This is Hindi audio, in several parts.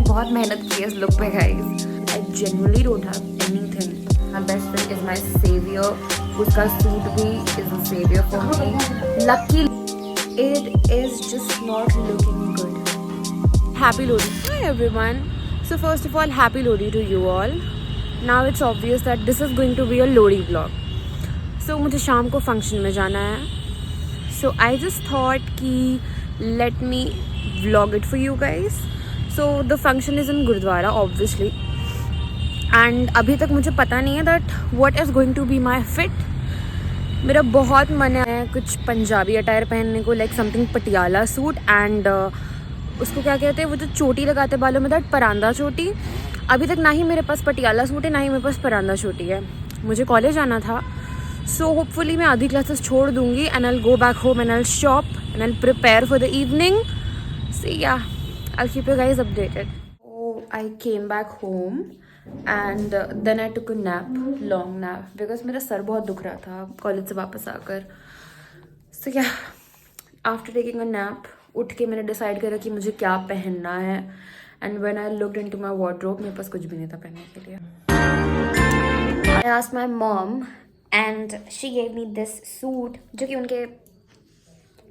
बहुत मेहनत की है इस लुक पे guys. I genuinely don't have anything. My best friend is my saviour. उसका सूट भी is a saviour for me. Lucky it is just not looking good. Happy Lohri. Hi everyone. So first of all happy Lohri to you all. Now it's obvious that this is going to be a Lohri vlog. So मुझे शाम को फंक्शन में जाना है। सो आई जस्ट थॉट कि let me vlog it for you guys. So the function is in Gurudwara obviously and अभी तक मुझे पता नहीं है that what is going to be my fit. मेरा बहुत मन है कुछ पंजाबी अटायर पहनने को, like something Patiala suit and उसको क्या कहते हैं वो जो चोटी लगाते बालों में, दैट परांदा चोटी। अभी तक ना ही मेरे पास पटियाला सूट है ना ही मेरे पास परांदा चोटी है। मुझे कॉलेज जाना था, सो होपफुली मैं आधी क्लासेस छोड़ दूंगी and I will go back home and I will shop and I will prepare for the evening. So yeah I will keep you guys updated. I came back home and then I took a nap, long nap, because मेरा सर बहुत दुख रहा था कॉलेज से वापस आकर। सो या आफ्टर टेकिंग अ नैप उठ के मैंने डिसाइड करा कि मुझे क्या पहनना है and when I looked into my wardrobe मेरे पास कुछ भी नहीं था पहनने के लिए। I asked my mom and she gave me this suit, जो कि उनके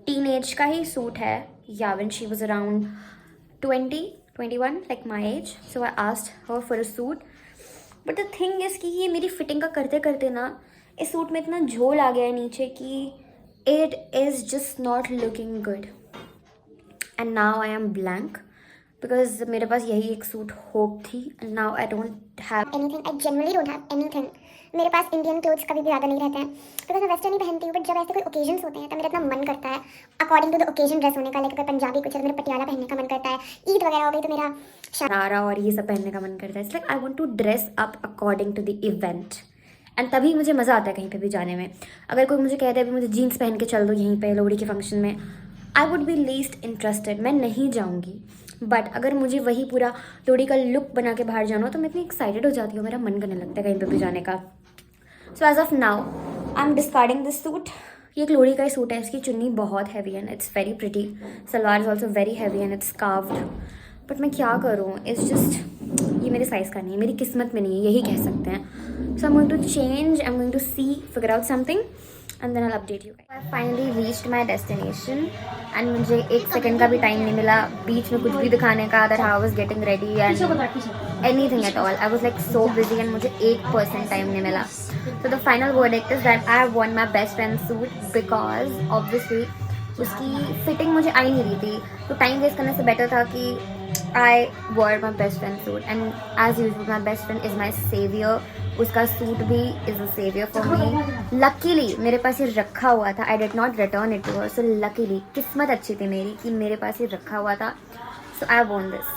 टीनेज का ही सूट है, या when she was around 21 like my age. So I asked her for a suit, but the thing is कि ये मेरी फिटिंग का करते करते ना इस सूट में इतना झोल आ गया है नीचे कि it is just not looking good and now I am blank because मेरे पास यही एक सूट होप थी and now I don't have anything. I genuinely don't have anything. मेरे पास इंडियन क्लोथ्स कभी भी ज़्यादा नहीं रहते हैं बिकॉज मैं वेस्टर्न ही पहनती हूँ, बट जब ऐसे कोई ओकेजन्स होते हैं तो मेरा इतना मन करता है according to the occasion dress होने का। लाइक अगर पंजाबी कुछ है तो मेरा पटियाला पहनने का मन करता है, ईद वगैरह हो गई तो मेरा शरारा और ये सब पहनने का मन करता है। It's like I want to dress up according to the event and तभी मुझे मज़ा आता है कहीं पे भी जाने में। अगर कोई मुझे कहता है भी मुझे जीन्स पहन के चल दो यहीं पे लोहड़ी के फंक्शन में, I would be least interested, मैं नहीं जाऊँगी। बट अगर मुझे वही पूरा लोहड़ी का लुक बना के बाहर जाना हो तो मैं इतनी एक्साइटेड हो जाती हूँ, मेरा मन करने लगता है कहीं पे भी जाने का। So as of now I am discarding this suit. ये एक लोहड़ी का ही सूट है, इसकी चुन्नी बहुत heavy and it's very pretty, salwar is also very heavy and it's carved. But मैं क्या करूँ, इट्स जस्ट ये मेरे साइज़ का नहीं है, मेरी किस्मत में नहीं है, यही कह सकते हैं। So I am going to change, I am going to see figure out something and then I will update you. I finally reached my destination and मुझे एक सेकेंड का भी टाइम नहीं मिला बीच में कुछ भी दिखाने का, that how I was getting ready and anything at all. I was like so busy and मुझे 1% टाइम नहीं मिला। So the final verdict is that I have worn my best friend's suit because obviously उसकी फिटिंग मुझे आई नहीं रही थी, तो टाइम वेस्ट करने से बेटर था कि I wore my best friend's suit and as usual my best friend is my savior. उसका सूट भी is a savior for me. Luckily मेरे पास ये रखा हुआ था, I did not return it to her. So luckily किस्मत अच्छी थी मेरी कि मेरे पास ये रखा हुआ था. So I have worn this.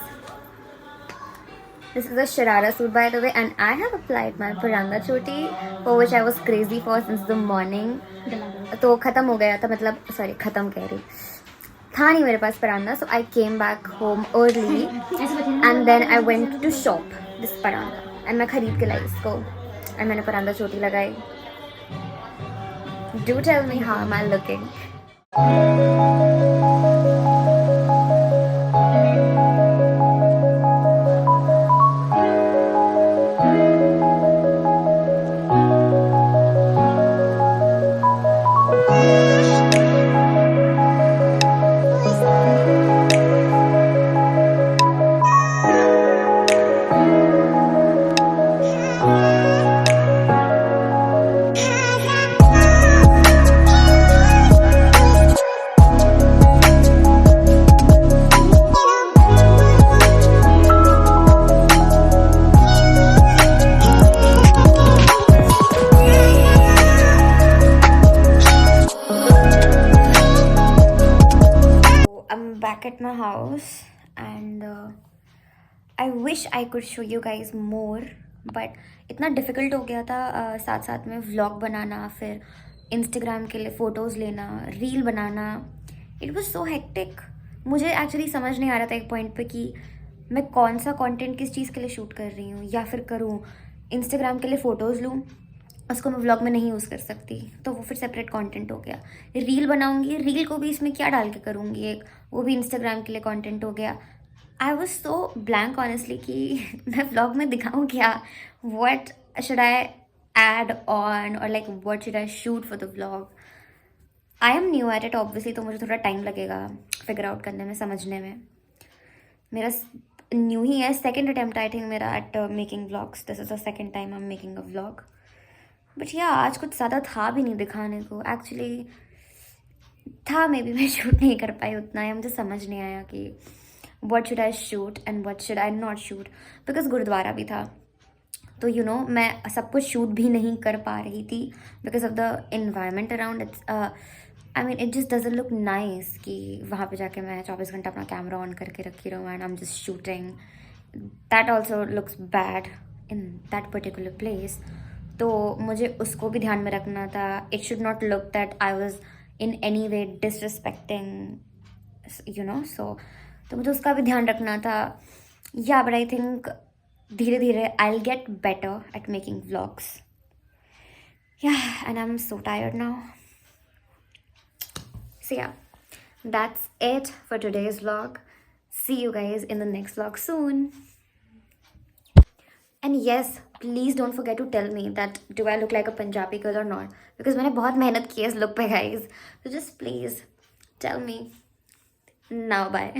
This is a Sharara suit by the way and I have applied my Paranda choti for which I was crazy for since the morning. तो ख़त्म हो गया था, मतलब सॉरी ख़त्म कह रही था नहीं मेरे पास परांदा, so I came back home early and then I went to shop this परांदा and मैं खरीद के लाई इसको and मैंने परांदा चोटी लगाई. Do tell me how am I looking? Back at my house and I wish I could show you guys more but इतना डिफ़िकल्ट हो गया था साथ साथ में व्लॉग बनाना, फिर इंस्टाग्राम के लिए फ़ोटोज़ लेना, reel banana. It was so hectic. मुझे एक्चुअली समझ नहीं आ रहा था एक पॉइंट पे कि मैं कौन सा कंटेंट किस चीज़ के लिए शूट कर रही हूँ, या फिर करूँ इंस्टाग्राम के लिए फ़ोटोज़ लूँ, उसको मैं व्लॉग में नहीं यूज़ कर सकती तो वो फिर सेपरेट कंटेंट हो गया. रील बनाऊंगी, रील को भी इसमें क्या डाल के करूँगी, एक वो भी इंस्टाग्राम के लिए कंटेंट हो गया. I was so blank honestly कि मैं व्लॉग में दिखाऊँ क्या, what should I add on और like what should I shoot for the vlog. I am new at it obviously, तो मुझे थोड़ा टाइम लगेगा फिगर आउट करने में, समझने में. मेरा न्यू ही है, सेकेंड अटेम्प्ट आई थिंक मेरा eight making vlogs. This is the second time I am making a vlog. But या आज कुछ ज़्यादा था भी नहीं दिखाने को. एक्चुअली था, मे बी मैं शूट नहीं कर पाई उतना, या मुझे समझ नहीं आया कि what should I shoot and what should I not shoot. Because gurdwara भी था, तो यू नो मैं सब कुछ शूट भी नहीं कर पा रही थी because of the environment around. It's I mean it just doesn't look nice कि वहाँ पे जाके मैं 24 घंटा अपना कैमरा ऑन करके रखी रहूँ and I am just shooting. That also looks bad in that particular place. तो मुझे उसको भी ध्यान में रखना था. It should not look that I was in any way disrespecting you know. So तो मुझे उसका भी ध्यान रखना था. या बट आई थिंक धीरे धीरे I will get better at making vlogs. Yeah and I am so tired now. So yeah, that's it for today's vlog. See you guys in the next vlog soon. And yes, please don't forget to tell me that do I look like a Punjabi girl or not, because मैंने बहुत मेहनत की है इस look पे guys. So just please tell me. Now bye.